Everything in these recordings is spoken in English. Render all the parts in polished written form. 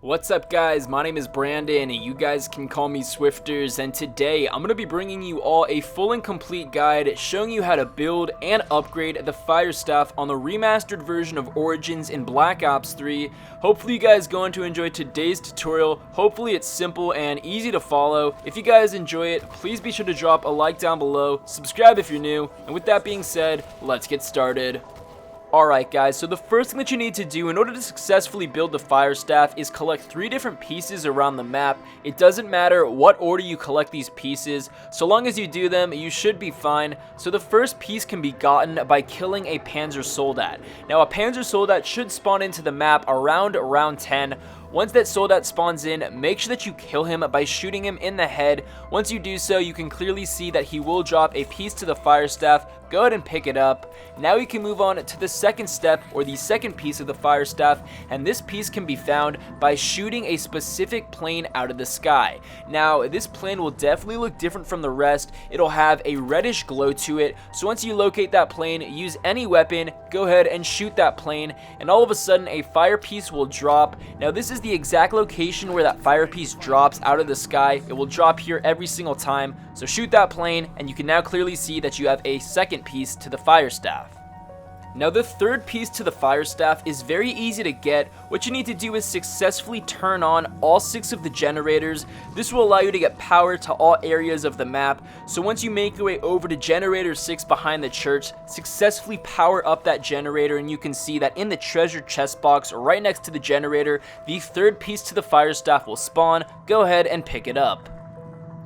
What's up guys, my name is Brandon and you guys can call me Swifterrs, and today I'm going to be bringing you all a full and complete guide showing you how to build and upgrade the fire staff on the remastered version of Origins in Black Ops 3. Hopefully you guys going to enjoy today's tutorial. Hopefully it's simple and easy to follow. If you guys enjoy it, please be sure to drop a like down below, subscribe if you're new, and with that being said, let's get started. Alright guys, so the first thing that you need to do in order to successfully build the fire staff is collect 3 different pieces around the map. It doesn't matter what order you collect these pieces, so long as you do them, you should be fine. So the first piece can be gotten by killing a Panzer Soldat. Now a Panzer Soldat should spawn into the map around round 10. Once that Soldat spawns in, make sure that you kill him by shooting him in the head. Once you do so, you can clearly see that he will drop a piece to the fire staff. Go ahead and pick it up. Now we can move on to the second step, or the second piece of the fire staff, and this piece can be found by shooting a specific plane out of the sky. Now this plane will definitely look different from the rest. It'll have a reddish glow to it, so once you locate that plane, use any weapon, go ahead and shoot that plane, and all of a sudden a fire piece will drop. Now this is the exact location where that fire piece drops out of the sky. It will drop here every single time, so shoot that plane and you can now clearly see that you have a second piece to the fire staff. Now the third piece to the fire staff is very easy to get. What you need to do is successfully turn on all 6 of the generators. This will allow you to get power to all areas of the map. So once you make your way over to generator 6 behind the church, successfully power up that generator, and you can see that in the treasure chest box right next to the generator, the third piece to the fire staff will spawn. Go ahead and pick it up.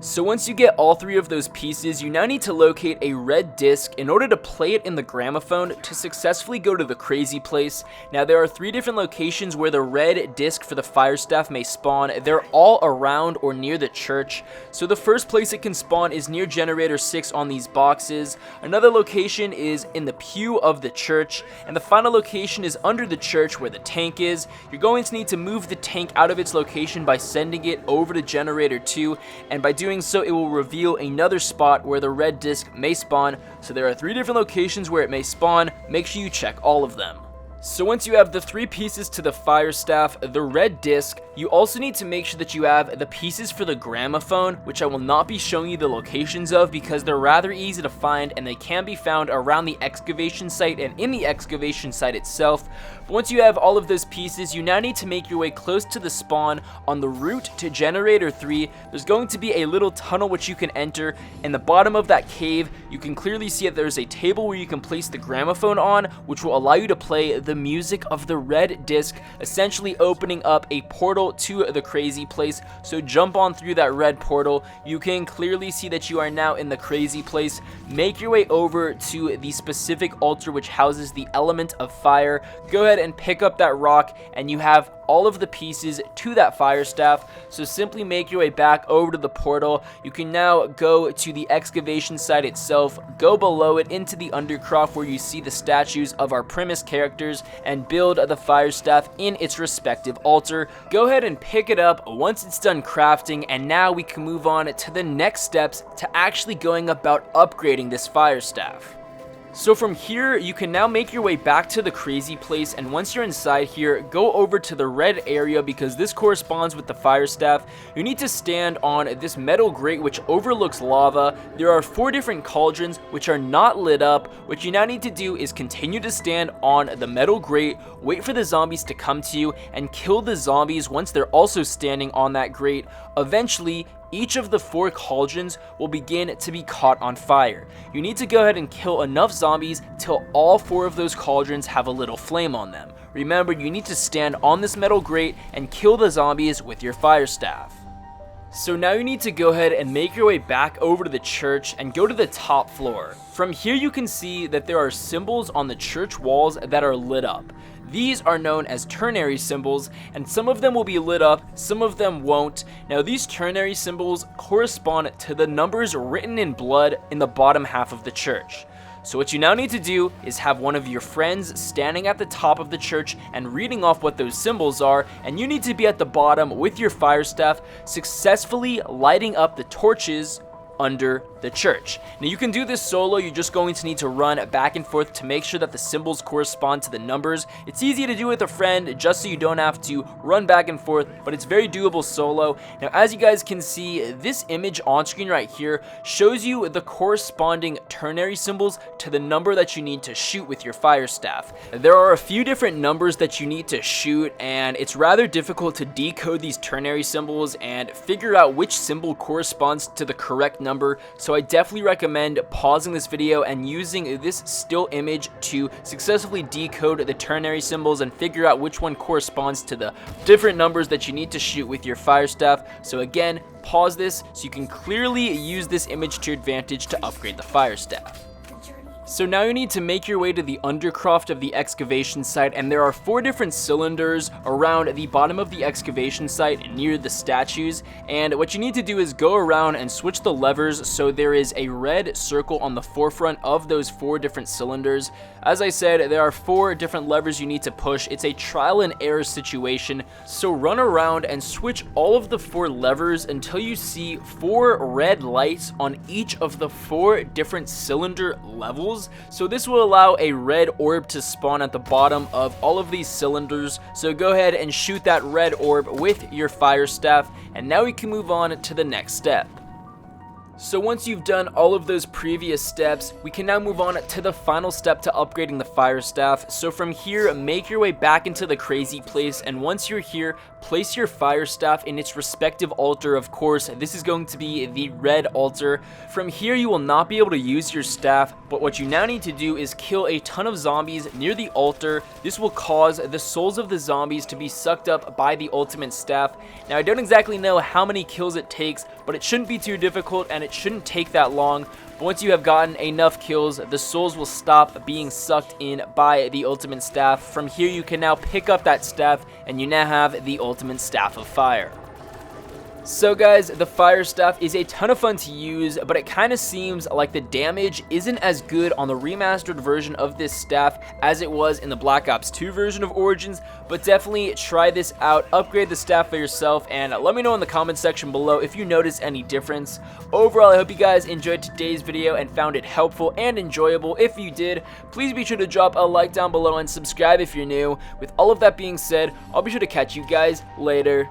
So once you get all 3 of those pieces, you now need to locate a red disc in order to play it in the gramophone to successfully go to the crazy place. Now there are 3 different locations where the red disc for the fire staff may spawn. They're all around or near the church. So the first place it can spawn is near generator 6 on these boxes. Another location is in the pew of the church, and the final location is under the church where the tank is. You're going to need to move the tank out of its location by sending it over to generator 2, and by doing so it will reveal another spot where the red disc may spawn. So there are 3 different locations where it may spawn. Make sure you check all of them. So once you have the 3 pieces to the fire staff, the red disc, you also need to make sure that you have the pieces for the gramophone, which I will not be showing you the locations of because they're rather easy to find and they can be found around the excavation site and in the excavation site itself. But once you have all of those pieces, you now need to make your way close to the spawn on the route to generator 3. There's going to be a little tunnel which you can enter. In the bottom of that cave, you can clearly see that there's a table where you can place the gramophone on, which will allow you to play the music of the red disc, essentially opening up a portal to the crazy place. So jump on through that red portal. You can clearly see that you are now in the crazy place. Make your way over to the specific altar which houses the element of fire. Go ahead and pick up that rock and you have all of the pieces to that fire staff. So simply make your way back over to the portal. You can now go to the excavation site itself, go below it into the undercroft where you see the statues of our premise characters, and build the fire staff in its respective altar. Go ahead and pick it up once it's done crafting, and now we can move on to the next steps to actually going about upgrading this fire staff. So from here, you can now make your way back to the crazy place, and once you're inside here, go over to the red area because this corresponds with the fire staff. You need to stand on this metal grate which overlooks lava. There are 4 different cauldrons which are not lit up. What you now need to do is continue to stand on the metal grate, wait for the zombies to come to you, and kill the zombies once they're also standing on that grate. Eventually, each of the 4 cauldrons will begin to be caught on fire. You need to go ahead and kill enough zombies till all 4 of those cauldrons have a little flame on them. Remember, you need to stand on this metal grate and kill the zombies with your fire staff. So now you need to go ahead and make your way back over to the church and go to the top floor. From here you can see that there are symbols on the church walls that are lit up. These are known as ternary symbols, and some of them will be lit up, some of them won't. Now these ternary symbols correspond to the numbers written in blood in the bottom half of the church. So what you now need to do is have one of your friends standing at the top of the church and reading off what those symbols are, and you need to be at the bottom with your fire staff, successfully lighting up the torches under the church. Now you can do this solo. You're just going to need to run back and forth to make sure that the symbols correspond to the numbers. It's easy to do with a friend just so you don't have to run back and forth, but it's very doable solo. Now as you guys can see, this image on screen right here shows you the corresponding ternary symbols to the number that you need to shoot with your fire staff. There are a few different numbers that you need to shoot, and it's rather difficult to decode these ternary symbols and figure out which symbol corresponds to the correct number. So I definitely recommend pausing this video and using this still image to successfully decode the ternary symbols and figure out which one corresponds to the different numbers that you need to shoot with your fire staff. So again, pause this so you can clearly use this image to your advantage to upgrade the fire staff. So now you need to make your way to the undercroft of the excavation site, and there are 4 different cylinders around the bottom of the excavation site near the statues, and what you need to do is go around and switch the levers so there is a red circle on the forefront of those 4 different cylinders. As I said, there are 4 different levers you need to push. It's a trial and error situation, so run around and switch all of the 4 levers until you see 4 red lights on each of the 4 different cylinder levels. So this will allow a red orb to spawn at the bottom of all of these cylinders. So go ahead and shoot that red orb with your fire staff, and now we can move on to the next step. So once you've done all of those previous steps, we can now move on to the final step to upgrading the fire staff. So from here, make your way back into the crazy place, and once you're here, place your fire staff in its respective altar. Of course, this is going to be the red altar. From here, you will not be able to use your staff, but what you now need to do is kill a ton of zombies near the altar. This will cause the souls of the zombies to be sucked up by the ultimate staff. Now, I don't exactly know how many kills it takes, but it shouldn't be too difficult and it shouldn't take that long. But once you have gotten enough kills, the souls will stop being sucked in by the ultimate staff. From here, you can now pick up that staff, and you now have the ultimate staff of fire. So guys, the fire staff is a ton of fun to use, but it kind of seems like the damage isn't as good on the remastered version of this staff as it was in the Black Ops 2 version of Origins. But definitely try this out, upgrade the staff for yourself, and let me know in the comment section below if you notice any difference. Overall, I hope you guys enjoyed today's video and found it helpful and enjoyable. If you did, please be sure to drop a like down below and subscribe if you're new. With all of that being said, I'll be sure to catch you guys later.